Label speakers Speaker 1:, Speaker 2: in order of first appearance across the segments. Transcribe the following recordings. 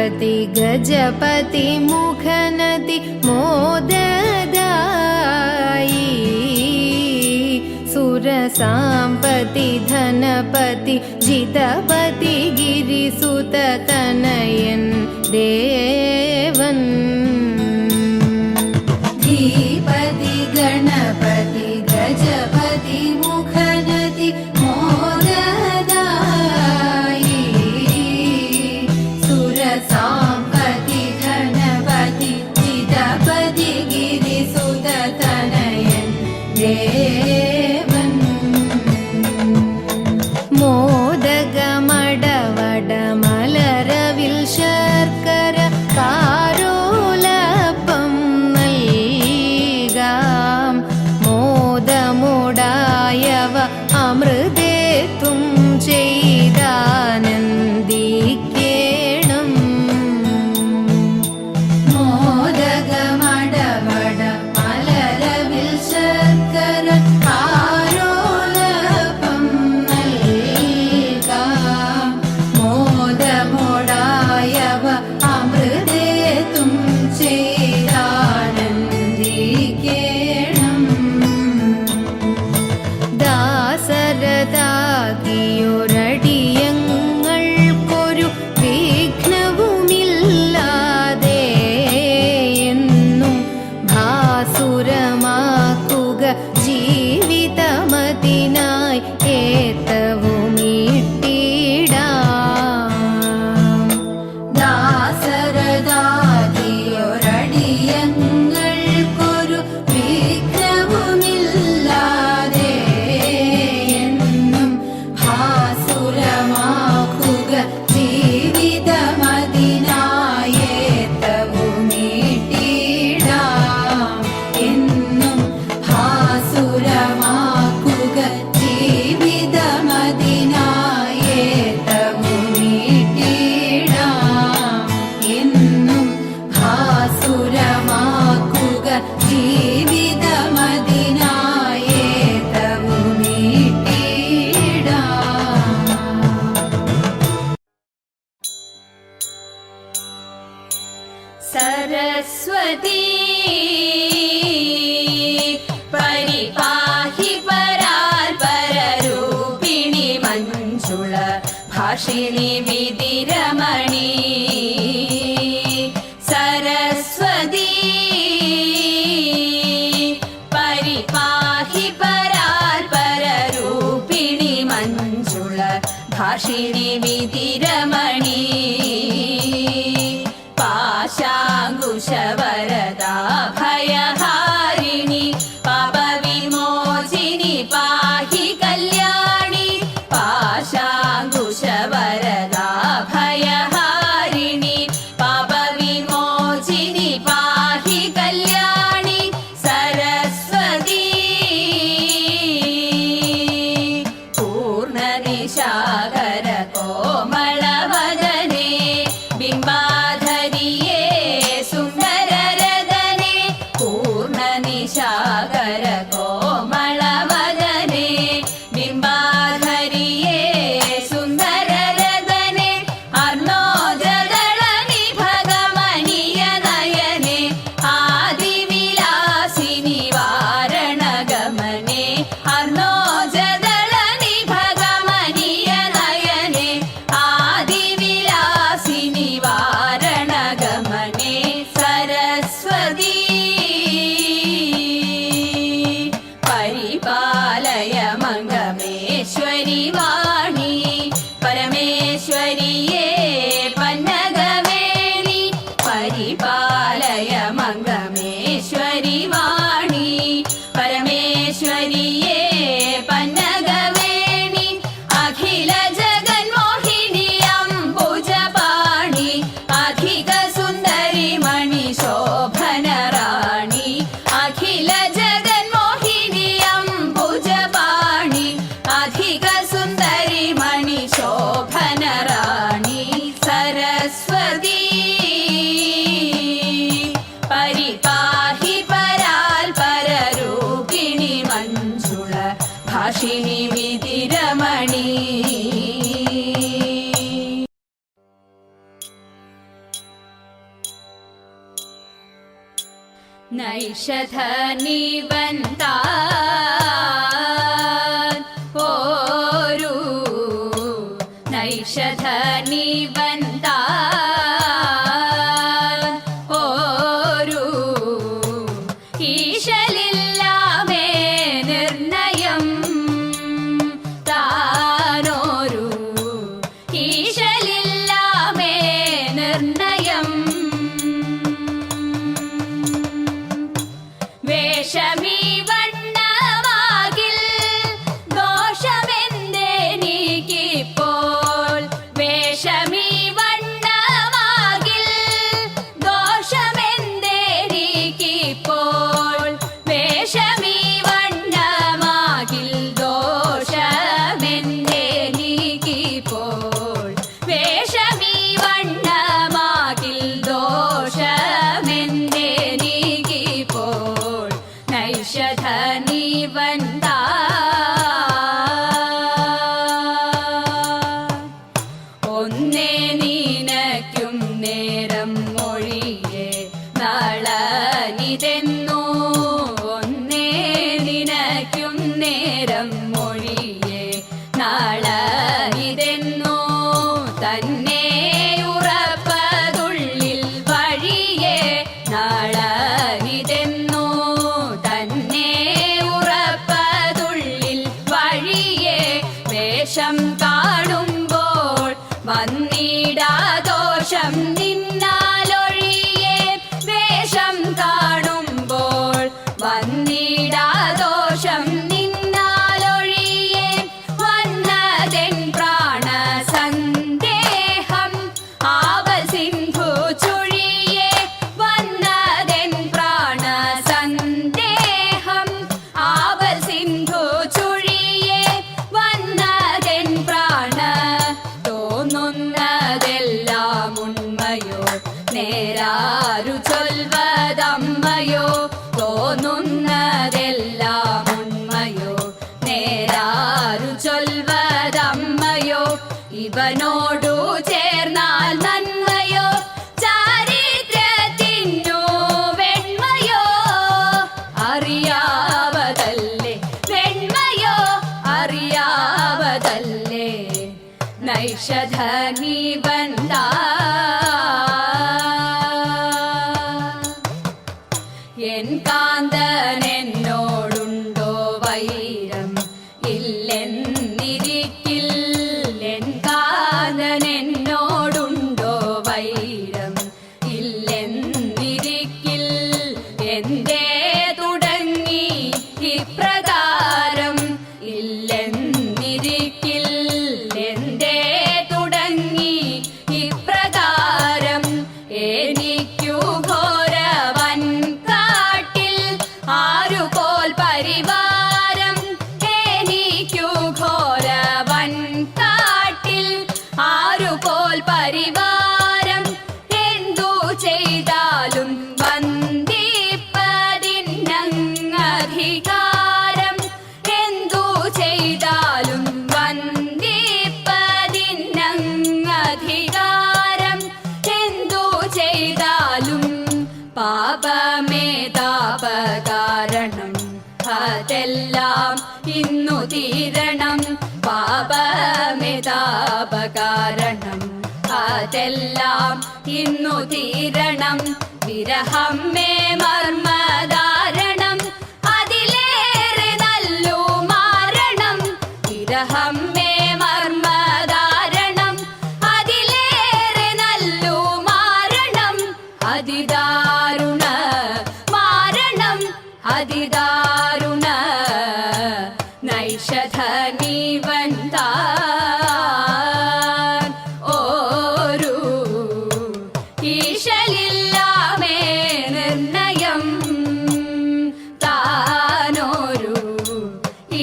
Speaker 1: गणपति गजपति मुखनति मोददायी सुरसाम्पति धनपति जितपति गिरिसुततनयन् देवन् धीपति गणपति गजपति मुखनति मोददायी सुरसाम्पति धनपति जितपति गिरिसुततनयन् देवन् मोदकमडवड मलरविल शर्कर കാരോലപ്പം നൽകാം മോദമുടായവ അമൃതേത്തും ചെയ്താനന്ദിക്കേണം മോദകമടവട മലരവിൽ ശർക്കര കാരോലപ്പം നൽകാം മോദമുടായവ അമൃതേത്തും ചെയ്താനന്ദിക്കേണം ദാസരതാകിയൊരടിയങ്ങൾക്കൊരു വിഘ്നവുമില്ലാതെ എന്നും ഭാസുരമാക്കുക ജീവിതമതിനായി ഏത്തവുമിട്ടിടാം ദാസരതാകിയൊരടിയങ്ങൾക്കൊരു വിഘ്നവുമില്ലാതെ എന്നും ഭാസുരമാക്കുക ജീവിതമതിനായി ഏത്തവുമിട്ടിടാം എന്നും ഭാസുരമാക്കുക ജീവിതമതിനായി ഏത്തവുമിട്ടിടാം എന്നും ഭാസുരമാക്കുക ജീവിതമതിനായി ഏത്തവുമിട്ടിടാം सरस्वती परिपाहि पराल्पररूपिणि मञ्जुळ भाषिणि विधिरमणि सरस्वती परिपाहि पराल्पररूपिणि मञ्जुळ भाषिणि विधिरमणि पाशाङ्कुशवरदा भयहारिणि पापविमोचिनि पाहि कल्याणि पाशाङ्कुशवरदा भयहारिणि पापविमोचिनि पाहि कल्याणि सरस्वती पूर्णनिशाकर कोमलवदने बिम्बाधरिये सुन्दररदने पूर्णनिशाकर कोमलवदने बिम्बाधरिये सुन्दररदने अर्णोजदलनिभगमनीयनयने आदिविलासिनि वारणगमने अर्णोजदलनिभगमनीयनयने आदिविलासिनि वारणगमने सरस्वती परिपालय मङ्गमेश्वरि वाणी परमेश्वरिये पन्नगवेणि परिपालय मङ्गमेश्वरि वाणी परमेश्वरिये पन्नगवेणि अखिल जगन्मोहिनी अम्बुजपाणि अधिक सुन्दरि मणि शोभनराणि अखिल जगन्मोहिनी अम्बुजपाणि अधिक सुन्दरि मणि शोभनराणि सरस्वती परिपाहि परा നൈഷധനിവൻ താൻ ഓരു നൈഷധനിവൻ താൻ ഓരു ഈശലില്ലാമേ നിർണയം താനോരു ഈശലില്ലാമേ നിർണയം വേഷമീ വണ്ണമാകിൽ ദോഷമെന്തെനിക്കിപ്പോൾ വേഷമീ വണ്ണമാകിൽ ദോഷമെന്തെനിക്കിപ്പോൾ വേഷമീ വണ്ണമാകിൽ ദോഷമെന്തെനിക്കിപ്പോൾ വേഷമീ വണ്ണമാകിൽ ദോഷമെന്തെനിക്കിപ്പോൾ നൈഷധനിവൻ ഒന്നേ നീനയ്ക്കും നേരം മൊഴിയെ നളനിതെന്നു ഒന്നേ നിനയ്ക്കും നേരം മൊഴിയെ നളനിതെന്നു തന്നെ ഉറപ്പതുള്ളിൽ വഴിയെ നളനിതെന്നു തന്നെ ഉറപ്പതുള്ളിൽ വഴിയെ വേഷം കാണുമ്പോൾ വന്നിടാദോഷം നിന്നാലൊഴിയെ വേഷം കാണുമ്പോൾ വന്നിടാദോഷം നിന്നാലൊഴിയെ വന്നതെൻ പ്രാണസന്ദേഹം ആവൽ സിന്ധു ചുഴിയെ വന്നതെൻ പ്രാണസന്ദേഹം ആവൽ സിന്ധു ചുഴിയെ വന്നതെൻ പ്രാണ തോന്നുന്നതെല്ലാം ഉണ്മയോ നേരാരു ചൊൽവതമ്മയോ തോന്നുന്നതെല്ലാം ഉണ്മയോ നേരാരു ചൊൽവതമ്മയോ ഇവനോടു ചേർന്നാൽ നന്മയോ ചാരിത്രത്തിനു വെണ്മയോ അറിയാവതല്ലേ വെണ്മയോ അറിയാവതല്ലേ നൈഷധനിവൻ എൻ കാന്തനെന്നോടുണ്ടോ വൈരം ഇല്ലെന്നിരിക്കിൽ എൻ കാന്തനെന്നോടുണ്ടോ വൈരം ഇല്ലെന്നിരിക്കിൽ എന്തേ തുടങ്ങി ഇപ്രകാരം ഇല്ലെന്നിരിക്കിൽ എന്തേ തുടങ്ങി ഇപ്രകാരം എനിക്കു ഘോരവൻ കാട്ടിൽ ആരുപോൽ പരിവാരം എനിക്കു ഘോരവൻ കാട്ടിൽ ആരുപോൽ പരിവാരം എന്തു ചെയ്താലും വന്ദിപ്പതിനധികാരം എന്തു ചെയ്താലും വന്ദിപ്പതിനധികാരം എന്തു ചെയ്താലും പാപമേ താപകാരണം അതെല്ലാം ഇന്നു തീരണം പാപമേ താപകാരണം അതെല്ലാം ഇന്നു തീരണം വിരഹം മേ മർമ്മധാരണം അതിലേറെ നല്ലു മാരണം വിരഹം മേ മർമ്മധാരണം അതിലേറെ നല്ലു മാരണം അതിദാരുണ മാരണം അതിദാരുണ നൈഷധനിവൻ താൻ ഓരു ഈശലില്ലാമേ നിർണയം താനോരു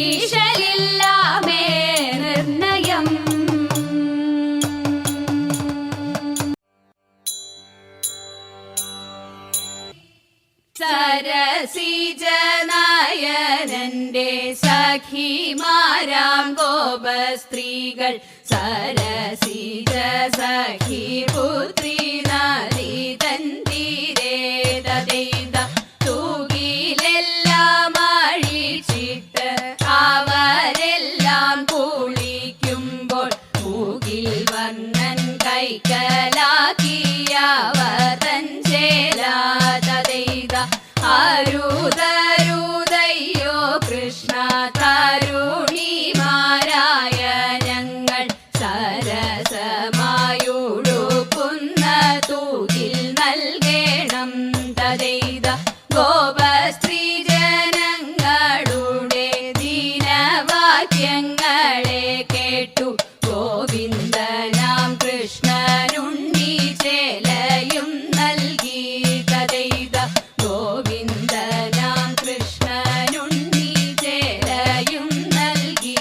Speaker 1: ഈശലില്ലാമേ നിർണയം സരസിജനയനന്റെ സഖിമാരാം ഗോപസ്ത്രീകൾ സരസിജ സഖി പുത്രി നദി തന്തിരേ തദൈത തു തരുതരുതയ്യോ കൃഷ്ണ തരുണിമാരായ ഞങ്ങൾ സരസമായുടുക്കുന്ന തൂകിൽ നൽകേണം തദൈത ഗോപസ്ത്രീ ജനങ്ങളുടെ ദീനവാക്യങ്ങളെ കേട്ടു ഗോവിന്ദനാം കൃഷ്ണനുണ്ണി ചേലയും നൽകി തദൈത ഗോവിന്ദനാം കൃഷ്ണനുണ്ണി ചേലയും നൽകി.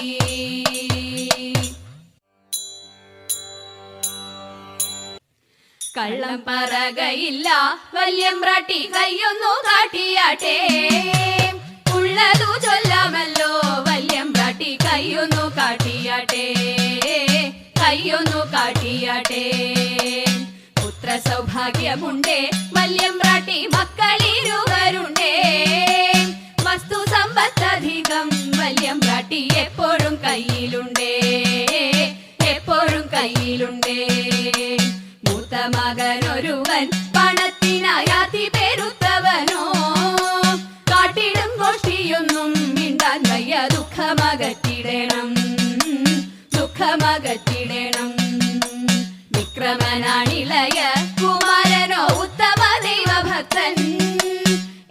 Speaker 1: കള്ളം പറകയില്ല വല്യമ്പ്രാട്ടി കയ്യൊന്നു കാട്ടിയാട്ടെ, ഉള്ളതു ചൊല്ലാമല്ലോ വല്യമ്പ്രാട്ടി കയ്യൊന്നു കാട്ടിയാട്ടെ, കയ്യൊന്നു കാട്ടിയാട്ടെ. പുത്ര സൗഭാഗ്യമുണ്ടേ വല്യമ്പ്രാട്ടി മക്കളിരുവരുണ്ടേ, വസ്തു സമ്പത്തധികം വല്യമ്പ്രാട്ടി എപ്പോഴും കയ്യിലുണ്ടേ, എപ്പോഴും കയ്യിലുണ്ടേ. മൂത്ത മകനൊരുവൻ പണത്തിനായാതി പെരുത്തവനോ, കാട്ടിടും ഗോഷ്ഠിയൊന്നും മിണ്ടാൻ വയ്യ ദുഃഖമകറ്റിടണം, ദുഃഖമകറ്റിടണം. വിക്രമനാണിളയ കുമാരനോ ഉത്തമ ദൈവഭക്തൻ,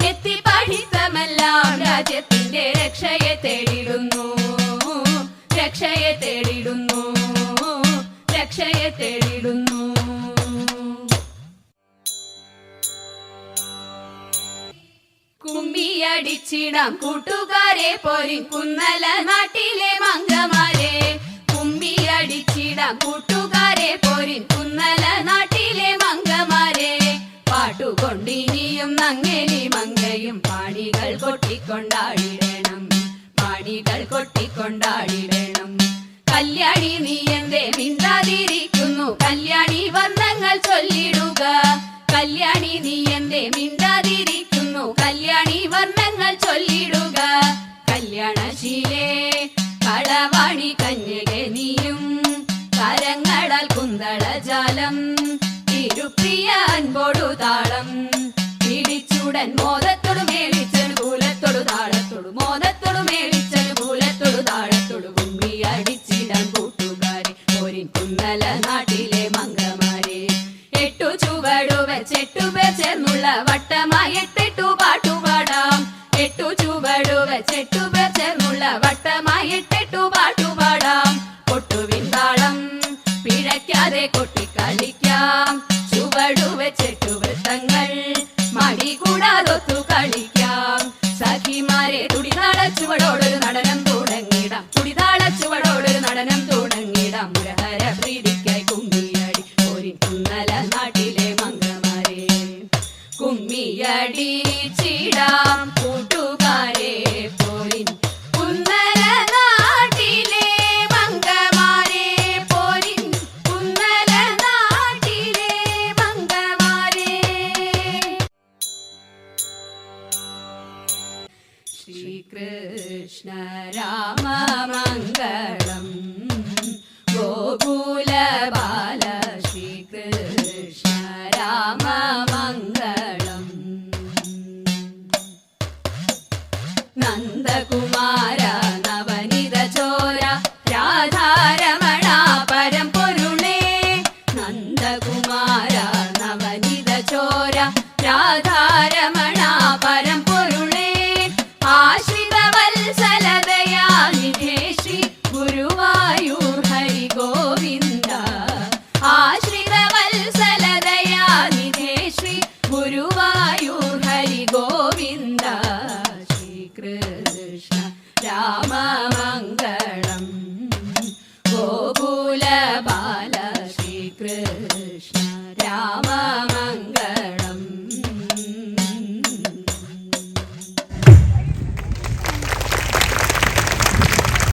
Speaker 1: എത്തി പഠിത്തമെല്ലാം രാജ്യത്തിന്റെ രക്ഷയെ തേടിടുന്നു, രക്ഷയെ തേടിടുന്നു, രക്ഷയെ തേടിടുന്നു. കുമ്മിയടിച്ചിടാം കൂട്ടുകാരെ പോരിൻ കുന്നല നാട്ടിലെ മംഗമാരെ, കുമ്മിയടിച്ചിടാം കൂട്ടുകാരെ പോരിൻ കുന്നല നാട്ടിലെ മംഗമാരെ. പാട്ടുകൊണ്ടിനിയും നങ്ങേലി മങ്കയും പാണികൾ കൊട്ടിക്കൊണ്ടാടിടണം, പാണികൾ കൊട്ടിക്കൊണ്ടാടിടണം. കല്യാണി നീ എന്തേ മിണ്ടാതിരിക്കുന്നു, കല്യാണി വർണ്ണങ്ങൾ ചൊല്ലിടുക. കല്യാണി നീ എന്തേ മിണ്ടാതിരിക്കുന്നു, കല്യാണി വർണ്ണങ്ങൾ ചൊല്ലിടുക. കല്യാണശീലേ കളവാണി കന്യകെ നീയും, കരങ്ങളാൽ കുന്തളജാലം തിരുപ്രിയ അൻപോടു താളം. പിടിച്ചുടൻ മോദത്തോടു മേളിച്ചനുകൂലത്തോടു താളത്തോടു, മോദത്തോടു മേളിച്ചനുകൂലത്തോടു താളത്തോടു. കുമ്മി അടിച്ചിടാൻ കൂട്ടുകാരെ പോരിൻ കുന്നല നാട്ടിലെ മംഗമാരെ. എട്ടു ചുവടു വെച്ചെട്ടു പേർ ചേർന്നുള്ള വട്ടമായി എട്ടെട്ടു പാട്ടുപാടാം, എട്ടു ചുവടു വെച്ചെട്ടു പേർ ചേർന്നുള്ള വട്ടമായി എട്ടെട്ടു പാട്ടുപാടാം. കൊട്ടുവിൻ താളം പിഴയ്ക്കാതെ കൊട്ടിക്കളിക്കാം, ചുവടു വെച്ചെട്ടു വൃത്തങ്ങൾ മടി കൂടാതൊത്തു കളിക്കാം. സഖിമാരെ തുടിതാള ചുവടോടൊരു നടനം തുടങ്ങിടാം, തുടിതാള ചുവടോടൊരു നടനം തുടങ്ങിടാം. മുരഹര പ്രീതിക്കായി കുമ്മിയടി പോരിൻ കുന്നല നാട്ടിലെ മംഗമാരെ. കുമ്മിയടിച്ചിടാം കൂട്ടുകാരെ പോരിൻ കുന്നല നാട്ടിലെ മംഗമാരെ, പോരിൻ കുന്നല നാട്ടിലെ മംഗമാരെ. ശ്രീകൃഷ്ണ രാമ മംഗളം ഗോകുല ബാല, ശ്രീകൃഷ്ണ രാമ മംഗളം. നന്ദകുമാര നവനിത ചോര രാധാരമണ പരമ്പൊരുളേ, നന്ദകുമാര നവനിത ചോര രാധാരമണ പരമ്പൊരുളേ. ആശ്രിത വത്സലതയാനിധേ ശ്രീ ഗുരുവായൂർ ഹരി ഗോവിന്ദ, ആശ്രിത വത്സലതയാനിധേ ശ്രീ ഗുരുവായൂർ ഹരി ഗോവിന്ദ. ശ്രീകൃഷ്ണ രാമ മംഗളം ഗോകുല ബാല, ശ്രീകൃഷ്ണ രാമ മംഗളം.